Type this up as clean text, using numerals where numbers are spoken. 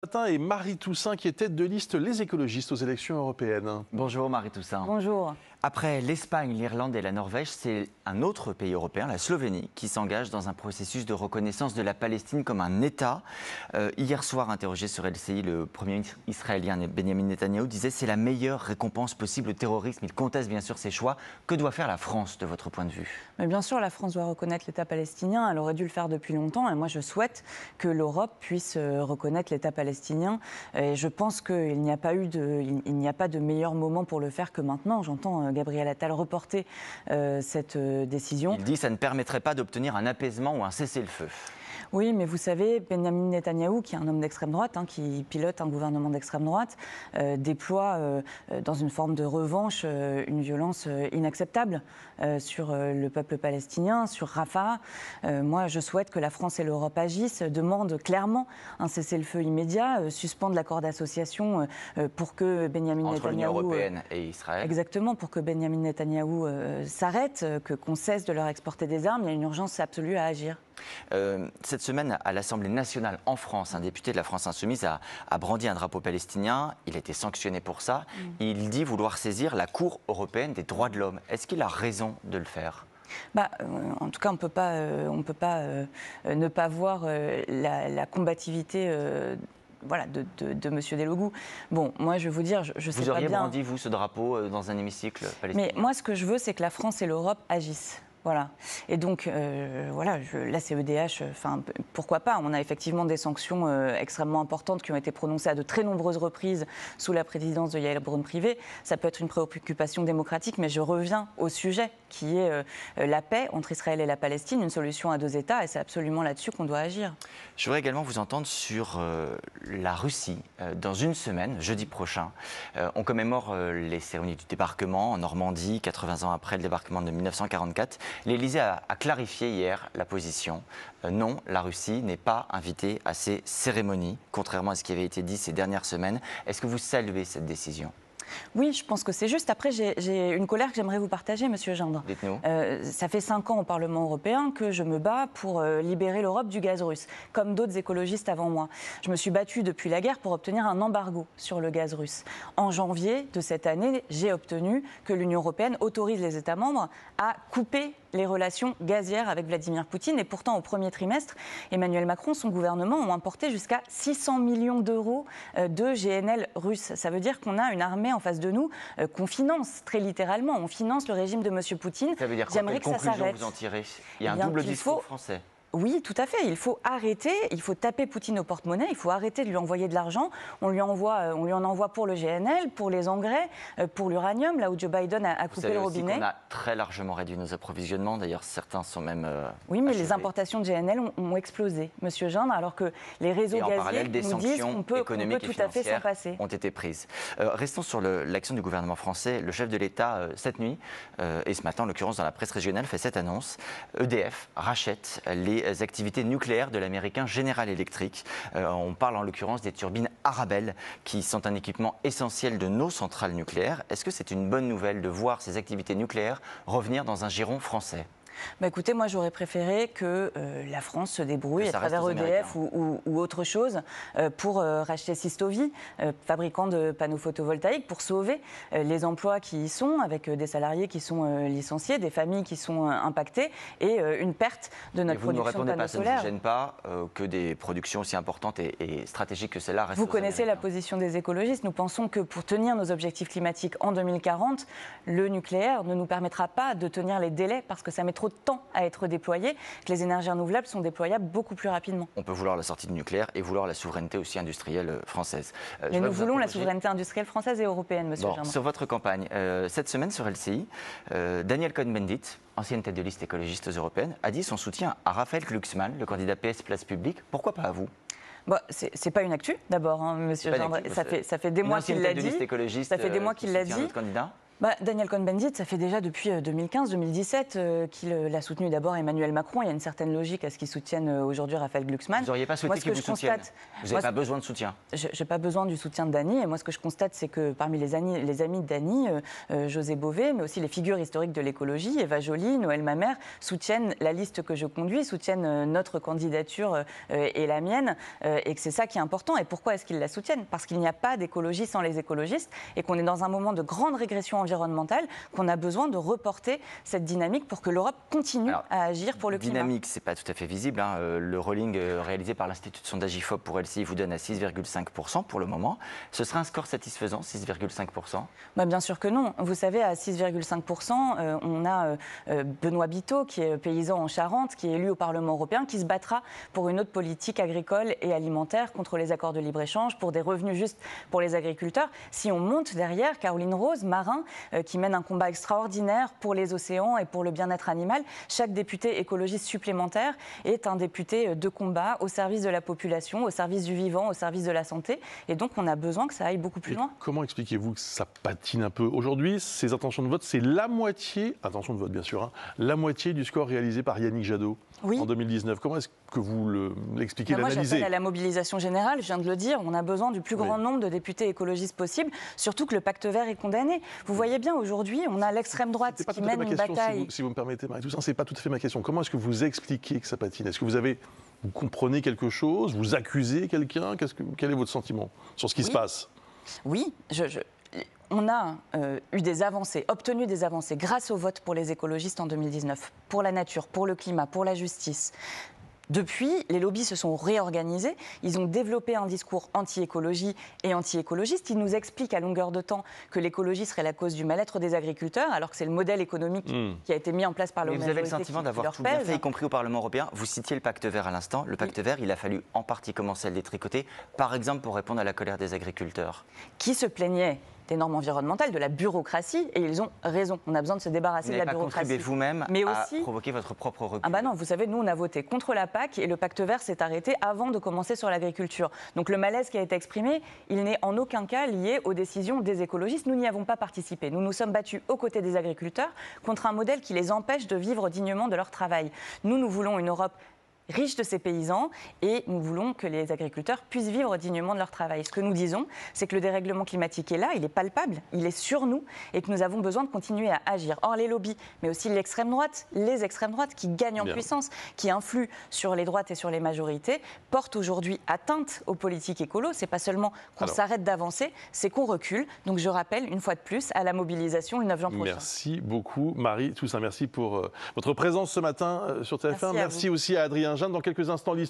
Matin et Marie Toussaint qui est tête de liste Les Écologistes aux élections européennes. Bonjour Marie Toussaint. Bonjour. Après l'Espagne, l'Irlande et la Norvège, c'est un autre pays européen, la Slovénie, qui s'engage dans un processus de reconnaissance de la Palestine comme un État. Hier soir, interrogé sur LCI, le premier ministre israélien Benjamin Netanyahou disait « c'est la meilleure récompense possible au terrorisme ». Il conteste bien sûr ses choix. Que doit faire la France de votre point de vue? Mais bien sûr, la France doit reconnaître l'État palestinien. Elle aurait dû le faire depuis longtemps. Et moi, je souhaite que l'Europe puisse reconnaître l'État palestinien. Et je pense qu'il n'y a pas de meilleur moment pour le faire que maintenant. J'entends Gabriel Attal reporter cette décision. Il dit que ça ne permettrait pas d'obtenir un apaisement ou un cessez-le-feu. Oui, mais vous savez, Benjamin Netanyahou, qui est un homme d'extrême droite, qui pilote un gouvernement d'extrême droite, déploie dans une forme de revanche une violence inacceptable sur le peuple palestinien, sur Rafah. Moi, je souhaite que la France et l'Europe agissent, demandent clairement un cessez-le-feu immédiat, suspendent l'accord d'association pour que Benjamin Netanyahou... Entre l'Union européenne et Israël. Exactement, pour que Benjamin Netanyahou s'arrête, qu'on cesse de leur exporter des armes. Il y a une urgence absolue à agir. Cette semaine, à l'Assemblée nationale en France, un député de la France insoumise a brandi un drapeau palestinien. Il a été sanctionné pour ça. Il dit vouloir saisir la Cour européenne des droits de l'homme. Est-ce qu'il a raison de le faire ? En tout cas, on ne peut pas ne pas voir la combativité de M. Delogu. Bon, moi, je vais vous dire, je sais pas bien... Vous auriez brandi, vous, ce drapeau dans un hémicycle palestinien? Mais moi, ce que je veux, c'est que la France et l'Europe agissent. Voilà. Et donc, la CEDH, pourquoi pas? On a effectivement des sanctions extrêmement importantes qui ont été prononcées à de très nombreuses reprises sous la présidence de Yael Braun-Pivet. Ça peut être une préoccupation démocratique, mais je reviens au sujet qui est la paix entre Israël et la Palestine, une solution à deux États, et c'est absolument là-dessus qu'on doit agir. Je voudrais également vous entendre sur la Russie. Dans une semaine, jeudi prochain, on commémore les cérémonies du débarquement en Normandie, 80 ans après le débarquement de 1944. L'Élysée a clarifié hier la position. Non, la Russie n'est pas invitée à ces cérémonies, contrairement à ce qui avait été dit ces dernières semaines. Est-ce que vous saluez cette décision ? Oui, je pense que c'est juste. Après, j'ai une colère que j'aimerais vous partager, Monsieur Gindre. Dites-nous. Ça fait 5 ans au Parlement européen que je me bats pour libérer l'Europe du gaz russe, comme d'autres écologistes avant moi. Je me suis battue depuis la guerre pour obtenir un embargo sur le gaz russe. En janvier de cette année, j'ai obtenu que l'Union européenne autorise les États membres à couper les relations gazières avec Vladimir Poutine. Et pourtant, au premier trimestre, Emmanuel Macron, son gouvernement, ont importé jusqu'à 600 millions d'euros de GNL russe. Ça veut dire qu'on a une armée en face de nous qu'on finance, très littéralement. On finance le régime de M. Poutine. Ça veut dire quoi? Quelle conclusion vous en tirez? Il y a un double discours français. Oui, tout à fait. Il faut arrêter, il faut taper Poutine au porte-monnaie, il faut arrêter de lui envoyer de l'argent. On lui en envoie pour le GNL, pour les engrais, pour l'uranium, là où Joe Biden a coupé le robinet. Vous savez aussi qu'on a très largement réduit nos approvisionnements. D'ailleurs, certains sont même oui, mais achevés. Les importations de GNL ont explosé, Monsieur Gindre, alors que les réseaux gaziers nous disent qu'on peut tout à fait s'en passer. Ont été prises. Restons sur l'action du gouvernement français. Le chef de l'État, cette nuit, et ce matin, en l'occurrence dans la presse régionale, fait cette annonce. EDF rachète les activités nucléaires de l'américain General Electric. On parle en l'occurrence des turbines Arabelle, qui sont un équipement essentiel de nos centrales nucléaires. Est-ce que c'est une bonne nouvelle de voir ces activités nucléaires revenir dans un giron français ? Écoutez, moi j'aurais préféré que la France se débrouille à travers EDF ou autre chose pour racheter Systovi, fabricant de panneaux photovoltaïques, pour sauver les emplois qui y sont, avec des salariés qui sont licenciés, des familles qui sont impactées et une perte de notre production de panneaux solaires. Ça ne vous gêne pas que des productions aussi importantes et stratégiques que celle-là restent? Vous connaissez la position des écologistes. Nous pensons que pour tenir nos objectifs climatiques en 2040, le nucléaire ne nous permettra pas de tenir les délais parce que ça met trop de temps à être déployé, que les énergies renouvelables sont déployables beaucoup plus rapidement. On peut vouloir la sortie du nucléaire et vouloir la souveraineté aussi industrielle française. Mais nous voulons la souveraineté industrielle française et européenne, Monsieur Gindre. Sur votre campagne, cette semaine sur LCI, Daniel Cohn-Bendit, ancienne tête de liste écologiste européenne, a dit son soutien à Raphaël Glucksmann, le candidat PS Place Publique. Pourquoi pas à vous? C'est pas une actu, d'abord, Monsieur Gindre. Ça fait des mois qu'il l'a dit. Ça fait des mois qu'il l'a dit. Daniel Cohn-Bendit, ça fait déjà depuis 2015-2017 qu'il l'a soutenu d'abord Emmanuel Macron. Il y a une certaine logique à ce qu'il soutienne aujourd'hui Raphaël Glucksmann. Vous n'auriez pas souhaité qu'il vous soutienne? Vous n'avez pas besoin de soutien? Je n'ai pas besoin du soutien de Dany. Et moi, ce que je constate, c'est que parmi les amis de Dany, José Bové, mais aussi les figures historiques de l'écologie, Eva Joly, Noël Mamère, soutiennent la liste que je conduis, soutiennent notre candidature et la mienne, et que c'est ça qui est important. Et pourquoi est-ce qu'ils la soutiennent? Parce qu'il n'y a pas d'écologie sans les écologistes et qu'on est dans un moment de grande régression environnementale, qu'on a besoin de reporter cette dynamique pour que l'Europe continue à agir pour le climat. Dynamique, ce n'est pas tout à fait visible. Le rolling réalisé par l'Institut de sondage IFOP pour LCI vous donne à 6,5% pour le moment. Ce serait un score satisfaisant, 6,5%? Bien sûr que non. Vous savez, à 6,5%, on a Benoît Biteau, qui est paysan en Charente, qui est élu au Parlement européen, qui se battra pour une autre politique agricole et alimentaire contre les accords de libre-échange, pour des revenus justes pour les agriculteurs. Si on monte derrière, Caroline Rose, marin, qui mène un combat extraordinaire pour les océans et pour le bien-être animal. Chaque député écologiste supplémentaire est un député de combat au service de la population, au service du vivant, au service de la santé. Et donc, on a besoin que ça aille beaucoup plus loin. Comment expliquez-vous que ça patine un peu? Aujourd'hui, ces intentions de vote, c'est la moitié, intention de vote bien sûr, la moitié du score réalisé par Yannick Jadot en 2019. Comment est-ce que vous l'expliquez, l'analysez? Moi, j'appelle à la mobilisation générale, je viens de le dire, on a besoin du plus grand nombre de députés écologistes possible, surtout que le pacte vert est condamné. Vous voyez bien, aujourd'hui, on a l'extrême droite qui mène une bataille. Si vous me permettez, Marie-Toussaint, ce n'est pas tout à fait ma question. Comment est-ce que vous expliquez que ça patine? Est-ce que vous comprenez quelque chose? Vous accusez quelqu'un? Quel est votre sentiment sur ce qui se passe? Oui, on a eu des avancées, obtenu des avancées grâce au vote pour les écologistes en 2019, pour la nature, pour le climat, pour la justice. Depuis, les lobbies se sont réorganisés, ils ont développé un discours anti-écologie et anti-écologiste. Ils nous expliquent à longueur de temps que l'écologie serait la cause du mal-être des agriculteurs, alors que c'est le modèle économique qui a été mis en place par le gouvernement. Vous avez le sentiment d'avoir tout bien fait, y compris au Parlement européen. Vous citiez le pacte vert à l'instant. Le pacte vert, il a fallu en partie commencer à le détricoter, par exemple pour répondre à la colère des agriculteurs. Qui se plaignaient des normes environnementales, de la bureaucratie, et ils ont raison. On a besoin de se débarrasser de la bureaucratie. Vous n'avez pas contribué vous-même à provoquer votre propre recul? Non, vous savez, nous, on a voté contre la PAC et le pacte vert s'est arrêté avant de commencer sur l'agriculture. Donc le malaise qui a été exprimé, il n'est en aucun cas lié aux décisions des écologistes. Nous n'y avons pas participé. Nous nous sommes battus aux côtés des agriculteurs contre un modèle qui les empêche de vivre dignement de leur travail. Nous voulons une Europe riche de ses paysans et nous voulons que les agriculteurs puissent vivre dignement de leur travail. Ce que nous disons, c'est que le dérèglement climatique est là, il est palpable, il est sur nous et que nous avons besoin de continuer à agir. Or, les lobbies, mais aussi l'extrême droite, les extrêmes droites qui gagnent en puissance, qui influent sur les droites et sur les majorités, portent aujourd'hui atteinte aux politiques écolo. C'est pas seulement qu'on s'arrête d'avancer, c'est qu'on recule. Donc je rappelle une fois de plus à la mobilisation le 9 juin prochain. Merci beaucoup Marie-Toussaint, merci pour votre présence ce matin sur TF1. Merci aussi à Adrien Jeanne. Dans quelques instants,